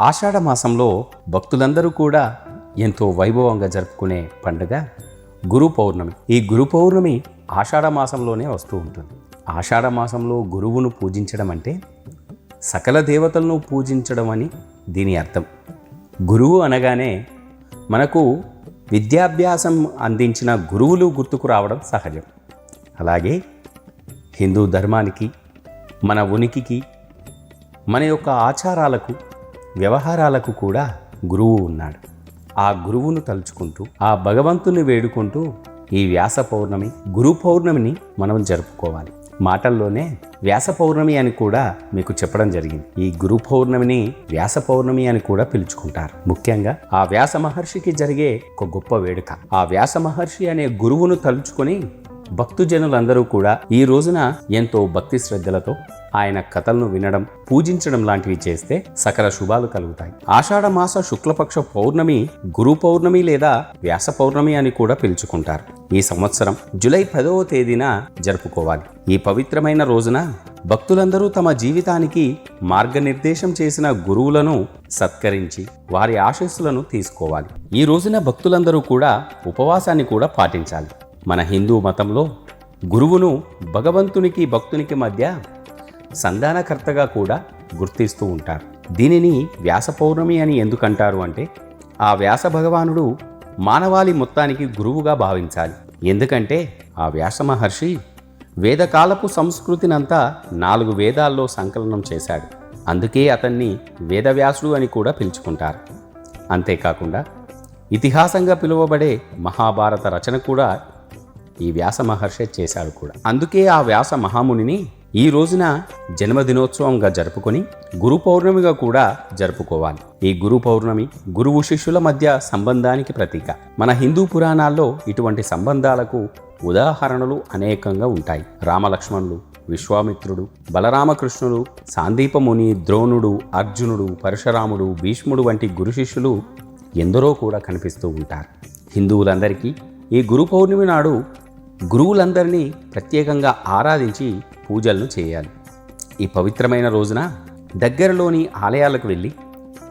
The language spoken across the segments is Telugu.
ఆషాఢ మాసంలో భక్తులందరూ కూడా ఎంతో వైభవంగా జరుపుకునే పండుగ గురు పౌర్ణమి. ఈ గురు పౌర్ణమి ఆషాఢ మాసంలోనే వస్తూ ఉంటుంది. ఆషాఢ మాసంలో గురువును పూజించడం అంటే సకల దేవతలను పూజించడం అని దీని అర్థం. గురువు అనగానే మనకు విద్యాభ్యాసం అందించిన గురువులు గుర్తుకు రావడం సహజం. అలాగే హిందూ ధర్మానికి, మన ఉనికికి, మన యొక్క ఆచారాలకు, వ్యవహారాలకు కూడా గురువు ఉన్నాడు. ఆ గురువును తలుచుకుంటూ, ఆ భగవంతుని వేడుకుంటూ ఈ వ్యాస పౌర్ణమి, గురు పౌర్ణమిని మనం జరుపుకోవాలి. మాటల్లోనే వ్యాస పౌర్ణమి అని కూడా మీకు చెప్పడం జరిగింది. ఈ గురు పౌర్ణమిని వ్యాస పౌర్ణమి అని కూడా పిలుచుకుంటారు. ముఖ్యంగా ఆ వ్యాస మహర్షికి జరిగే ఒక గొప్ప వేడుక. ఆ వ్యాస మహర్షి అనే గురువును తలుచుకొని భక్తుజనులందరూ కూడా ఈ రోజున ఎంతో భక్తి శ్రద్ధలతో ఆయన కథలను వినడం, పూజించడం లాంటివి చేస్తే సకల శుభాలు కలుగుతాయి. ఆషాఢ మాస శుక్లపక్ష పౌర్ణమి గురు పౌర్ణమి లేదా వ్యాస పౌర్ణమి అని కూడా పిలుచుకుంటారు. ఈ సంవత్సరం జూలై 10వ తేదీన జరుపుకోవాలి. ఈ పవిత్రమైన రోజున భక్తులందరూ తమ జీవితానికి మార్గనిర్దేశం చేసిన గురువులను సత్కరించి వారి ఆశీస్సులను తీసుకోవాలి. ఈ రోజున భక్తులందరూ కూడా ఉపవాసాన్ని కూడా పాటించాలి. మన హిందూ మతంలో గురువును భగవంతునికి, భక్తునికి మధ్య సంధానకర్తగా కూడా గుర్తిస్తూ ఉంటారు. దీనిని వ్యాస పౌర్ణమి అని ఎందుకంటారు అంటే, ఆ వ్యాస భగవానుడు మానవాళి మొత్తానికి గురువుగా భావించాలి. ఎందుకంటే ఆ వ్యాస మహర్షి వేదకాలపు సంస్కృతినంతా 4 వేదాల్లో సంకలనం చేశాడు. అందుకే అతన్ని వేదవ్యాసుడు అని కూడా పిలుచుకుంటారు. అంతేకాకుండా ఇతిహాసంగా పిలువబడే మహాభారత రచన కూడా ఈ వ్యాస మహర్షి చేశాడు కూడా. అందుకే ఆ వ్యాస మహామునిని ఈ రోజున జన్మదినోత్సవంగా జరుపుకొని గురు పౌర్ణమిగా కూడా జరుపుకోవాలి. ఈ గురు పౌర్ణమి గురువు శిష్యుల మధ్య సంబంధానికి ప్రతీక. మన హిందూ పురాణాల్లో ఇటువంటి సంబంధాలకు ఉదాహరణలు అనేకంగా ఉంటాయి. రామలక్ష్మణులు, విశ్వామిత్రుడు, బలరామకృష్ణుడు, సాందీపముని, ద్రోణుడు, అర్జునుడు, పరశురాముడు, భీష్ముడు వంటి గురు శిష్యులు ఎందరో కూడా కనిపిస్తూ ఉంటారు. హిందువులందరికీ ఈ గురు పౌర్ణమి నాడు గురువులందరినీ ప్రత్యేకంగా ఆరాధించి పూజలను చేయాలి. ఈ పవిత్రమైన రోజున దగ్గరలోని ఆలయాలకు వెళ్ళి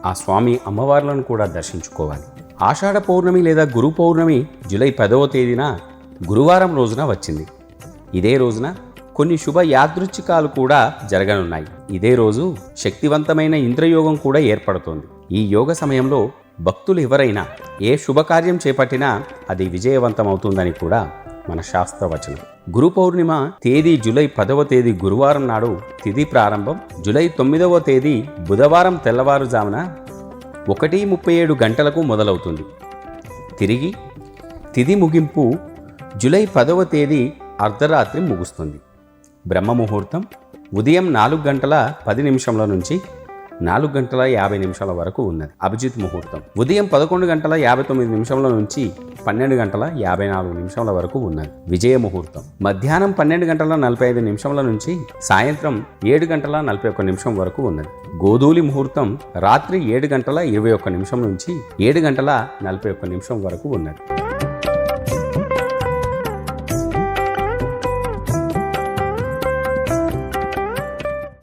ఆ స్వామి అమ్మవార్లను కూడా దర్శించుకోవాలి. ఆషాఢ పౌర్ణమి లేదా గురు పౌర్ణమి జూలై 10వ తేదీన గురువారం రోజున వచ్చింది. ఇదే రోజున కొన్ని శుభ యాదృచ్ఛికాలు కూడా జరగనున్నాయి. ఇదే రోజు శక్తివంతమైన ఇంద్రయోగం కూడా ఏర్పడుతోంది. ఈ యోగ సమయంలో భక్తులు ఎవరైనా ఏ శుభకార్యం చేపట్టినా అది విజయవంతమవుతుందని కూడా మన శాస్త్రవచనం. గురు పౌర్ణిమ తేదీ జూలై 10వ తేదీ గురువారం నాడు తిథి ప్రారంభం జూలై 9వ తేదీ బుధవారం తెల్లవారుజామున 1:37 గంటలకు మొదలవుతుంది. తిరిగి తిథి ముగింపు జూలై 10వ తేదీ అర్ధరాత్రి ముగుస్తుంది. బ్రహ్మ ముహూర్తం ఉదయం 4:10 నుంచి 4:50 వరకు ఉన్నది. అభిజిత్ ముహూర్తం ఉదయం 11:59 నుంచి 12:54 వరకు ఉన్నది. విజయ ముహూర్తం మధ్యాహ్నం 12:45 నుంచి సాయంత్రం 7:41 వరకు ఉన్నది. గోధూలి ముహూర్తం రాత్రి 7:21 నుంచి 7:41 వరకు ఉన్నది.